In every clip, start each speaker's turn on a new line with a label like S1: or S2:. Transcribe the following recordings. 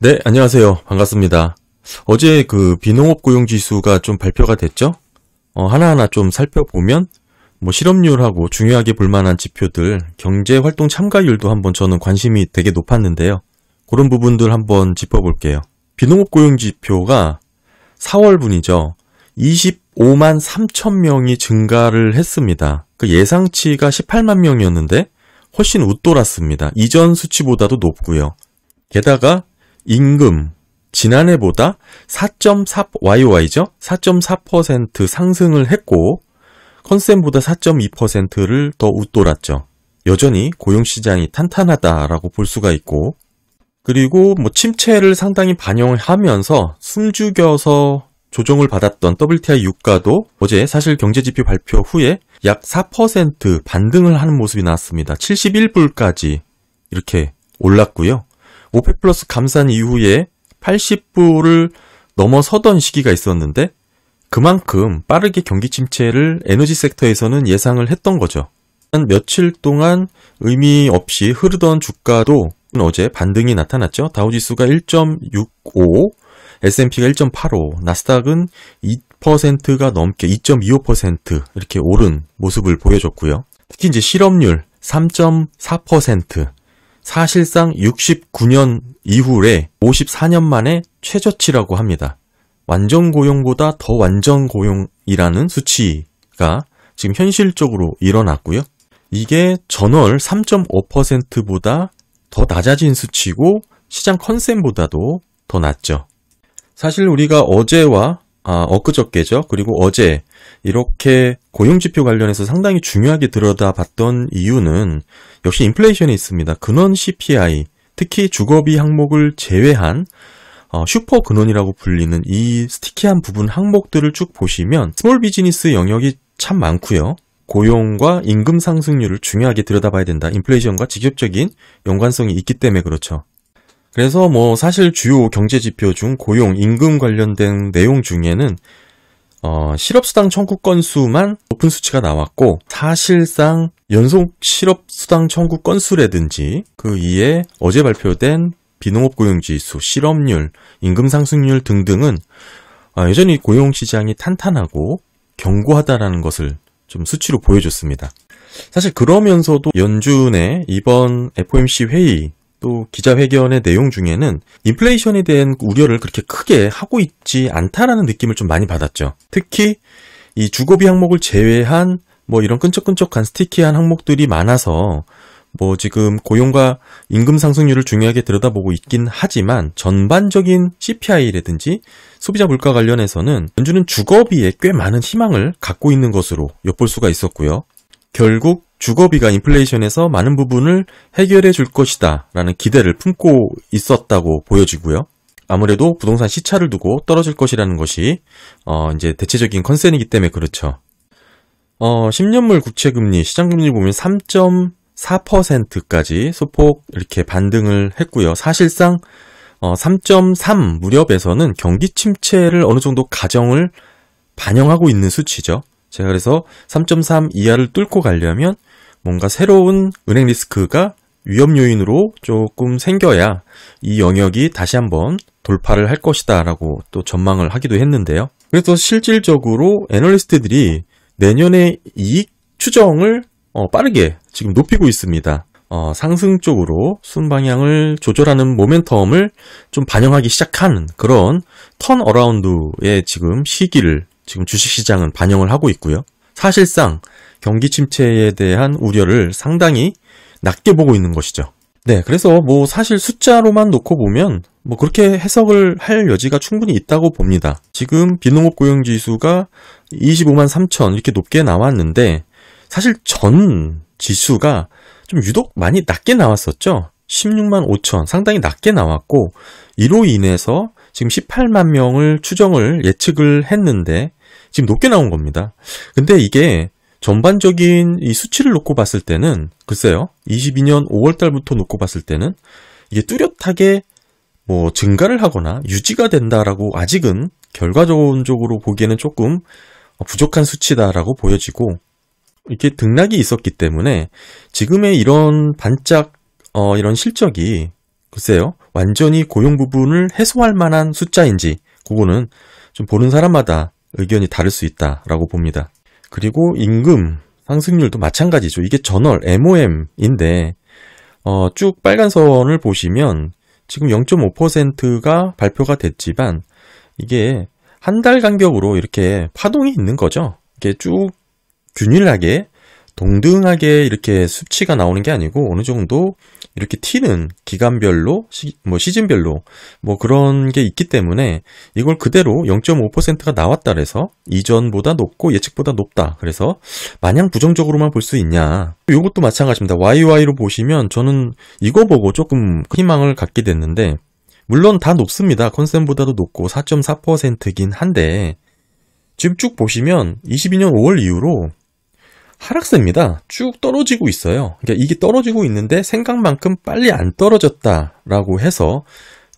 S1: 네, 안녕하세요. 반갑습니다. 어제 그 비농업 고용 지수가 좀 발표가 됐죠? 하나하나 좀 살펴보면 실업률하고 중요하게 볼 만한 지표들, 경제 활동 참가율도 한번 저는 관심이 되게 높았는데요. 그런 부분들 한번 짚어볼게요. 비농업 고용 지표가 4월분이죠. 25만 3천 명이 증가를 했습니다. 그 예상치가 18만 명이었는데 훨씬 웃돌았습니다. 이전 수치보다도 높고요. 게다가 임금, 지난해보다 4.4, YOY죠? 4.4% 상승을 했고, 컨센보다 4.2%를 더 웃돌았죠. 여전히 고용시장이 탄탄하다라고 볼 수가 있고, 그리고 침체를 상당히 반영하면서 숨죽여서 조정을 받았던 WTI 유가도 어제 사실 경제지표 발표 후에 약 4% 반등을 하는 모습이 나왔습니다. 71불까지 이렇게 올랐고요. 오펙 플러스 감산 이후에 80불을 넘어서던 시기가 있었는데 그만큼 빠르게 경기 침체를 에너지 섹터에서는 예상을 했던 거죠. 한 며칠 동안 의미 없이 흐르던 주가도 어제 반등이 나타났죠. 다우지수가 1.65, S&P가 1.85, 나스닥은 2%가 넘게 2.25% 이렇게 오른 모습을 보여줬고요. 특히 이제 실업률 3.4%, 사실상 69년 이후에 54년 만에 최저치라고 합니다. 완전 고용보다 더 완전 고용이라는 수치가 지금 현실적으로 일어났고요. 이게 전월 3.5%보다 더 낮아진 수치고 시장 컨센보다도 더 낮죠. 사실 우리가 어제와 엊그저께죠. 그리고 어제 이렇게 고용지표 관련해서 상당히 중요하게 들여다봤던 이유는 역시 인플레이션이 있습니다. 근원 CPI, 특히 주거비 항목을 제외한 슈퍼 근원이라고 불리는 이 스티키한 부분 항목들을 쭉 보시면 스몰 비즈니스 영역이 참 많고요. 고용과 임금 상승률을 중요하게 들여다봐야 된다. 인플레이션과 직접적인 연관성이 있기 때문에 그렇죠. 그래서 사실 주요 경제지표 중 고용, 임금 관련된 내용 중에는 실업수당 청구 건수만 높은 수치가 나왔고 사실상 연속 실업수당 청구 건수라든지 그 이에 어제 발표된 비농업 고용지수, 실업률, 임금 상승률 등등은 여전히 고용시장이 탄탄하고 견고하다라는 것을 좀 수치로 보여줬습니다. 사실 그러면서도 연준의 이번 FOMC 회의 또 기자회견의 내용 중에는 인플레이션에 대한 우려를 그렇게 크게 하고 있지 않다라는 느낌을 좀 많이 받았죠. 특히 이 주거비 항목을 제외한 이런 끈적끈적한 스티키한 항목들이 많아서 지금 고용과 임금 상승률을 중요하게 들여다보고 있긴 하지만 전반적인 CPI라든지 소비자 물가 관련해서는 연준은 주거비에 꽤 많은 희망을 갖고 있는 것으로 엿볼 수가 있었고요. 결국 주거비가 인플레이션에서 많은 부분을 해결해 줄 것이다 라는 기대를 품고 있었다고 보여지고요. 아무래도 부동산 시차를 두고 떨어질 것이라는 것이 이제 대체적인 컨센이기 때문에 그렇죠. 10년물 국채금리, 시장금리 보면 3.4%까지 소폭 이렇게 반등을 했고요. 사실상 3.3 무렵에서는 경기 침체를 어느 정도 가정을 반영하고 있는 수치죠. 제가 그래서 3.3 이하를 뚫고 가려면 뭔가 새로운 은행 리스크가 위험 요인으로 조금 생겨야 이 영역이 다시 한번 돌파를 할 것이다 라고 또 전망을 하기도 했는데요. 그래서 실질적으로 애널리스트들이 내년에 이익 추정을 빠르게 지금 높이고 있습니다. 상승 쪽으로 순방향을 조절하는 모멘텀을 좀 반영하기 시작하는 그런 턴어라운드의 지금 시기를 지금 주식시장은 반영을 하고 있고요. 사실상 경기 침체에 대한 우려를 상당히 낮게 보고 있는 것이죠. 네, 그래서 사실 숫자로만 놓고 보면 그렇게 해석을 할 여지가 충분히 있다고 봅니다. 지금 비농업 고용지수가 25만 3천 이렇게 높게 나왔는데 사실 전 지수가 좀 유독 많이 낮게 나왔었죠. 16만 5천 상당히 낮게 나왔고 이로 인해서 지금 18만 명을 추정을 예측을 했는데 지금 높게 나온 겁니다. 근데 이게 전반적인 이 수치를 놓고 봤을 때는 글쎄요. 22년 5월 달부터 놓고 봤을 때는 이게 뚜렷하게 증가를 하거나 유지가 된다라고 아직은 결과적으로 보기에는 조금 부족한 수치다라고 보여지고 이렇게 등락이 있었기 때문에 지금의 이런 반짝 이런 실적이 글쎄요. 완전히 고용 부분을 해소할 만한 숫자인지 그거는 좀 보는 사람마다 의견이 다를 수 있다라고 봅니다. 그리고 임금 상승률도 마찬가지죠. 이게 전월 MOM인데 쭉 빨간 선을 보시면 지금 0.5%가 발표가 됐지만 이게 한 달 간격으로 이렇게 파동이 있는 거죠. 이게 쭉 균일하게 동등하게 이렇게 수치가 나오는 게 아니고 어느 정도 이렇게 튀는 기간별로 시즌별로 그런 게 있기 때문에 이걸 그대로 0.5%가 나왔다 그래서 이전보다 높고 예측보다 높다 그래서 마냥 부정적으로만 볼 수 있냐. 이것도 마찬가지입니다. YY로 보시면 저는 이거 보고 조금 희망을 갖게 됐는데 물론 다 높습니다. 컨센보다도 높고 4.4%긴 한데 지금 쭉 보시면 22년 5월 이후로 하락세입니다. 쭉 떨어지고 있어요. 그러니까 이게 떨어지고 있는데 생각만큼 빨리 안 떨어졌다라고 해서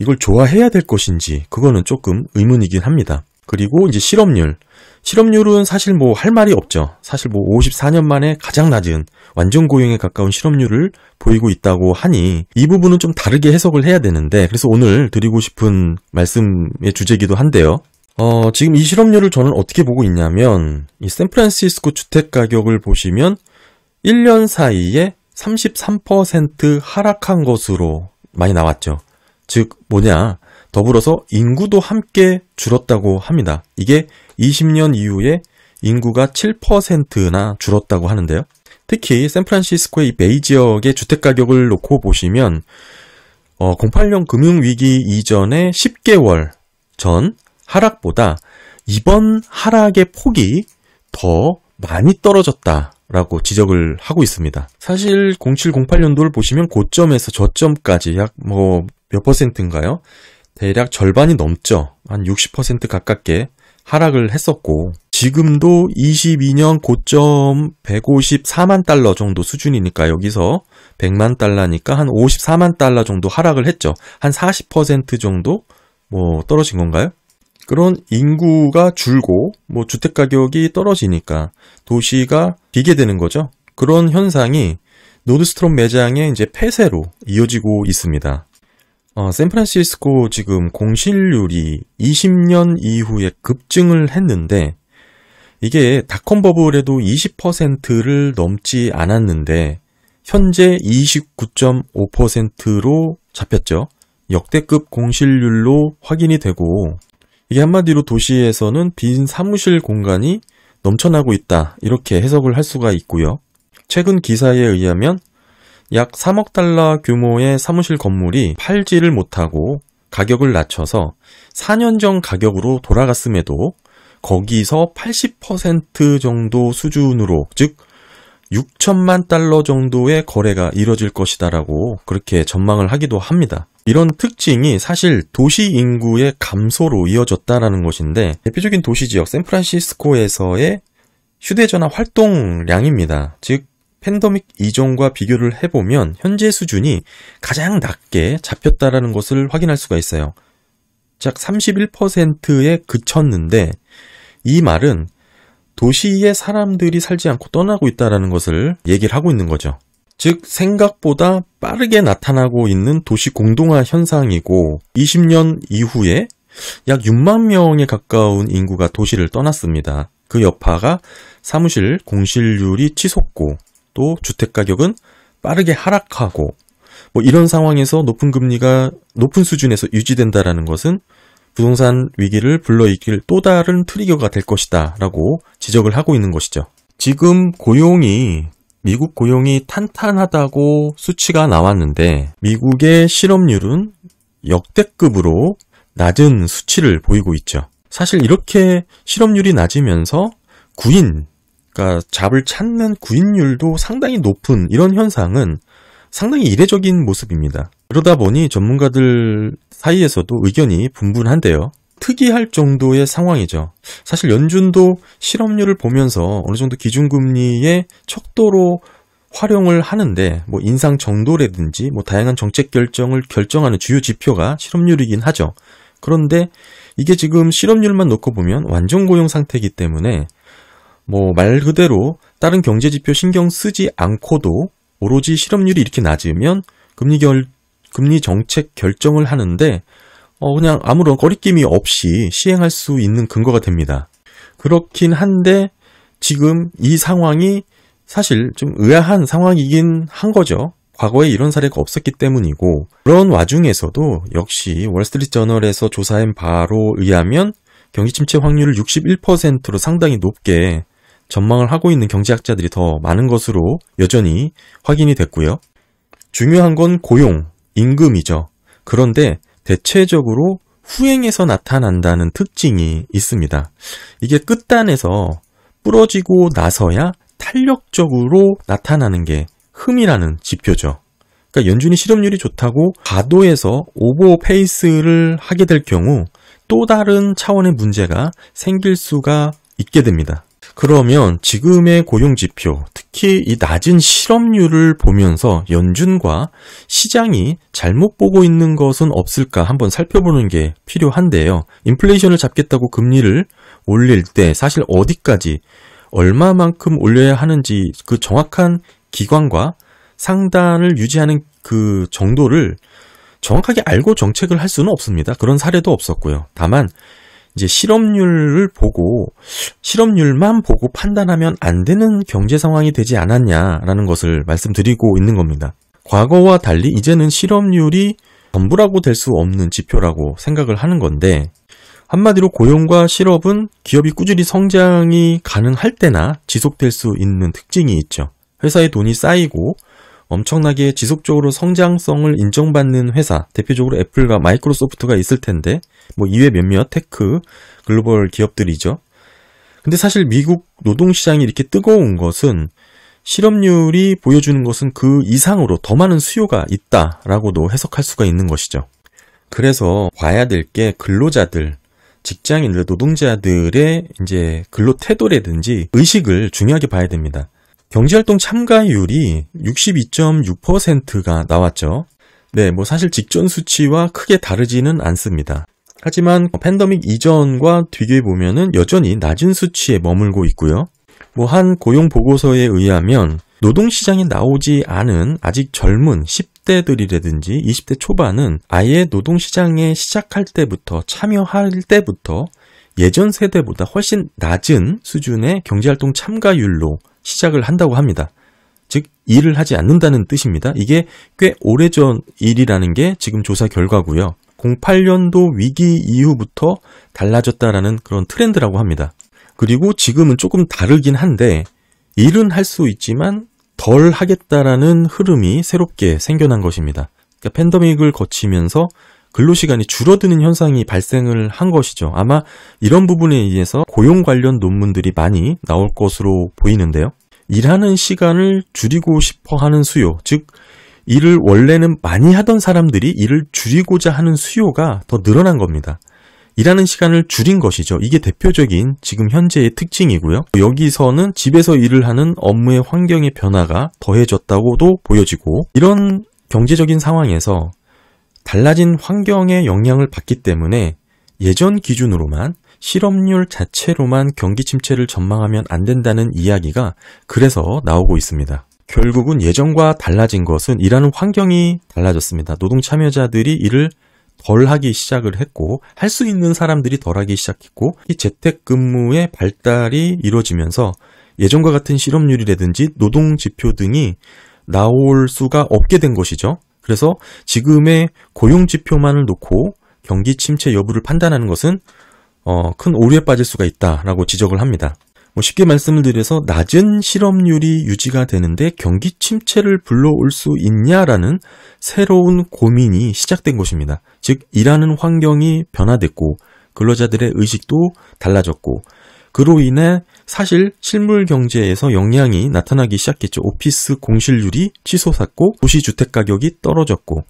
S1: 이걸 좋아해야 될 것인지 그거는 조금 의문이긴 합니다. 그리고 이제 실업률은 사실 할 말이 없죠. 사실 54년 만에 가장 낮은 완전 고용에 가까운 실업률을 보이고 있다고 하니 이 부분은 좀 다르게 해석을 해야 되는데 그래서 오늘 드리고 싶은 말씀의 주제이기도 한데요. 지금 이 실업률을 저는 어떻게 보고 있냐면 이 샌프란시스코 주택 가격을 보시면 1년 사이에 33% 하락한 것으로 많이 나왔죠. 즉 더불어서 인구도 함께 줄었다고 합니다. 이게 20년 이후에 인구가 7%나 줄었다고 하는데요. 특히 샌프란시스코의 이 베이 지역의 주택 가격을 놓고 보시면 08년 금융위기 이전의 10개월 전 하락보다 이번 하락의 폭이 더 많이 떨어졌다라고 지적을 하고 있습니다. 사실 07-08년도를 보시면 고점에서 저점까지 약 몇 퍼센트인가요? 대략 절반이 넘죠. 한 60% 가깝게 하락을 했었고 지금도 22년 고점 154만 달러 정도 수준이니까 여기서 100만 달러니까 한 54만 달러 정도 하락을 했죠. 한 40% 정도 떨어진 건가요? 그런 인구가 줄고 주택 가격이 떨어지니까 도시가 비게 되는 거죠. 그런 현상이 노드스트롬 매장의 이제 폐쇄로 이어지고 있습니다. 샌프란시스코 지금 공실률이 20년 이후에 급증을 했는데 이게 닷컴 버블에도 20%를 넘지 않았는데 현재 29.5%로 잡혔죠. 역대급 공실률로 확인이 되고 이게 한마디로 도시에서는 빈 사무실 공간이 넘쳐나고 있다 이렇게 해석을 할 수가 있고요. 최근 기사에 의하면 약 3억 달러 규모의 사무실 건물이 팔지를 못하고 가격을 낮춰서 4년 전 가격으로 돌아갔음에도 거기서 80% 정도 수준으로 즉 6천만 달러 정도의 거래가 이뤄질 것이다라고 그렇게 전망을 하기도 합니다. 이런 특징이 사실 도시 인구의 감소로 이어졌다라는 것인데 대표적인 도시 지역 샌프란시스코에서의 휴대전화 활동량입니다. 즉 팬데믹 이전과 비교를 해보면 현재 수준이 가장 낮게 잡혔다라는 것을 확인할 수가 있어요. 약 31%에 그쳤는데 이 말은 도시에 사람들이 살지 않고 떠나고 있다는 것을 얘기를 하고 있는 거죠. 즉 생각보다 빠르게 나타나고 있는 도시 공동화 현상이고 20년 이후에 약 6만 명에 가까운 인구가 도시를 떠났습니다. 그 여파가 사무실 공실률이 치솟고 또 주택가격은 빠르게 하락하고 이런 상황에서 높은 금리가 높은 수준에서 유지된다는 것은 부동산 위기를 불러일으킬 또 다른 트리거가 될 것이다 라고 지적을 하고 있는 것이죠. 지금 미국 고용이 탄탄하다고 수치가 나왔는데 미국의 실업률은 역대급으로 낮은 수치를 보이고 있죠. 사실 이렇게 실업률이 낮으면서 그러니까 잡을 찾는 구인율도 상당히 높은 이런 현상은 상당히 이례적인 모습입니다. 그러다 보니 전문가들 사이에서도 의견이 분분한데요. 특이할 정도의 상황이죠. 사실 연준도 실업률을 보면서 어느 정도 기준금리의 척도로 활용을 하는데 인상 정도라든지 다양한 정책 결정을 결정하는 주요 지표가 실업률이긴 하죠. 그런데 이게 지금 실업률만 놓고 보면 완전 고용 상태이기 때문에 말 그대로 다른 경제 지표 신경 쓰지 않고도 오로지 실업률이 이렇게 낮으면 금리 금리 정책 결정을 하는데 그냥 아무런 거리낌이 없이 시행할 수 있는 근거가 됩니다. 그렇긴 한데 지금 이 상황이 사실 좀 의아한 상황이긴 한 거죠. 과거에 이런 사례가 없었기 때문이고, 그런 와중에서도 역시 월스트리트저널에서 조사한 바로 의하면 경기 침체 확률을 61%로 상당히 높게 전망을 하고 있는 경제학자들이 더 많은 것으로 여전히 확인이 됐고요. 중요한 건 고용, 임금이죠. 그런데 대체적으로 후행에서 나타난다는 특징이 있습니다. 이게 끝단에서 부러지고 나서야 탄력적으로 나타나는 게 흠이라는 지표죠. 그러니까 연준이 실업률이 좋다고 과도해서 오버페이스를 하게 될 경우 또 다른 차원의 문제가 생길 수가 있게 됩니다. 그러면 지금의 고용지표, 특히 이 낮은 실업률을 보면서 연준과 시장이 잘못 보고 있는 것은 없을까 한번 살펴보는 게 필요한데요. 인플레이션을 잡겠다고 금리를 올릴 때 사실 어디까지 얼마만큼 올려야 하는지 그 정확한 기관과 상단을 유지하는 그 정도를 정확하게 알고 정책을 할 수는 없습니다. 그런 사례도 없었고요. 다만 이제 실업률만 보고 판단하면 안 되는 경제 상황이 되지 않았냐라는 것을 말씀드리고 있는 겁니다. 과거와 달리 이제는 실업률이 전부라고 될 수 없는 지표라고 생각을 하는 건데, 한마디로 고용과 실업은 기업이 꾸준히 성장이 가능할 때나 지속될 수 있는 특징이 있죠. 회사의 돈이 쌓이고 엄청나게 지속적으로 성장성을 인정받는 회사, 대표적으로 애플과 마이크로소프트가 있을 텐데 이외 몇몇 테크 글로벌 기업들이죠. 근데 사실 미국 노동시장이 이렇게 뜨거운 것은 실업률이 보여주는 것은 그 이상으로 더 많은 수요가 있다라고도 해석할 수가 있는 것이죠. 그래서 봐야 될 게 근로자들, 직장인들, 노동자들의 이제 근로 태도라든지 의식을 중요하게 봐야 됩니다. 경제활동 참가율이 62.6%가 나왔죠. 네, 사실 직전 수치와 크게 다르지는 않습니다. 하지만 팬데믹 이전과 비교해보면은 여전히 낮은 수치에 머물고 있고요. 한 고용 보고서에 의하면 노동시장에 나오지 않은 아직 젊은 10대들이라든지 20대 초반은 아예 노동시장에 시작할 때부터, 참여할 때부터 예전 세대보다 훨씬 낮은 수준의 경제활동 참가율로 시작을 한다고 합니다. 즉 일을 하지 않는다는 뜻입니다. 이게 꽤 오래전 일이라는 게 지금 조사 결과고요. 08년도 위기 이후부터 달라졌다라는 그런 트렌드라고 합니다. 그리고 지금은 조금 다르긴 한데 일은 할 수 있지만 덜 하겠다라는 흐름이 새롭게 생겨난 것입니다. 그러니까 팬데믹을 거치면서 근로시간이 줄어드는 현상이 발생을 한 것이죠. 아마 이런 부분에 의해서 고용 관련 논문들이 많이 나올 것으로 보이는데요. 일하는 시간을 줄이고 싶어 하는 수요, 즉 일을 원래는 많이 하던 사람들이 일을 줄이고자 하는 수요가 더 늘어난 겁니다. 일하는 시간을 줄인 것이죠. 이게 대표적인 지금 현재의 특징이고요. 여기서는 집에서 일을 하는 업무의 환경의 변화가 더해졌다고도 보여지고, 이런 경제적인 상황에서 달라진 환경의 영향을 받기 때문에 예전 기준으로만 실업률 자체로만 경기 침체를 전망하면 안 된다는 이야기가 그래서 나오고 있습니다. 결국은 예전과 달라진 것은 일하는 환경이 달라졌습니다. 노동 참여자들이 일을 덜 하기 시작을 했고, 할 수 있는 사람들이 덜 하기 시작했고, 이 재택근무의 발달이 이루어지면서 예전과 같은 실업률이라든지 노동 지표 등이 나올 수가 없게 된 것이죠. 그래서 지금의 고용 지표만을 놓고 경기 침체 여부를 판단하는 것은 큰 오류에 빠질 수가 있다라고 지적을 합니다. 쉽게 말씀을 드려서 낮은 실업률이 유지가 되는데 경기 침체를 불러올 수 있냐라는 새로운 고민이 시작된 것입니다. 즉 일하는 환경이 변화됐고 근로자들의 의식도 달라졌고, 그로 인해 사실 실물 경제에서 영향이 나타나기 시작했죠. 오피스 공실률이 치솟았고 도시주택 가격이 떨어졌고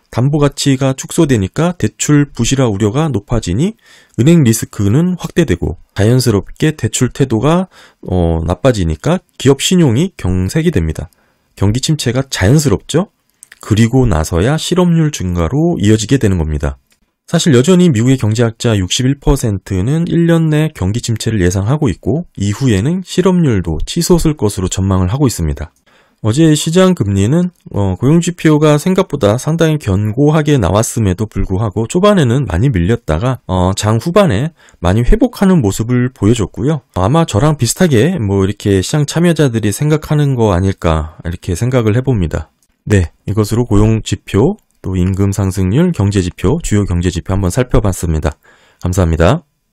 S1: 담보가치가 축소되니까 대출 부실화 우려가 높아지니 은행 리스크는 확대되고, 자연스럽게 대출 태도가 나빠지니까 기업 신용이 경색이 됩니다. 경기 침체가 자연스럽죠? 그리고 나서야 실업률 증가로 이어지게 되는 겁니다. 사실 여전히 미국의 경제학자 61%는 1년 내 경기 침체를 예상하고 있고, 이후에는 실업률도 치솟을 것으로 전망을 하고 있습니다. 어제 시장 금리는 고용지표가 생각보다 상당히 견고하게 나왔음에도 불구하고 초반에는 많이 밀렸다가 장 후반에 많이 회복하는 모습을 보여줬고요. 아마 저랑 비슷하게 뭐 이렇게 시장 참여자들이 생각하는 거 아닐까 이렇게 생각을 해봅니다. 네, 이것으로 고용지표, 또 임금 상승률, 경제지표, 주요 경제지표 한번 살펴봤습니다. 감사합니다.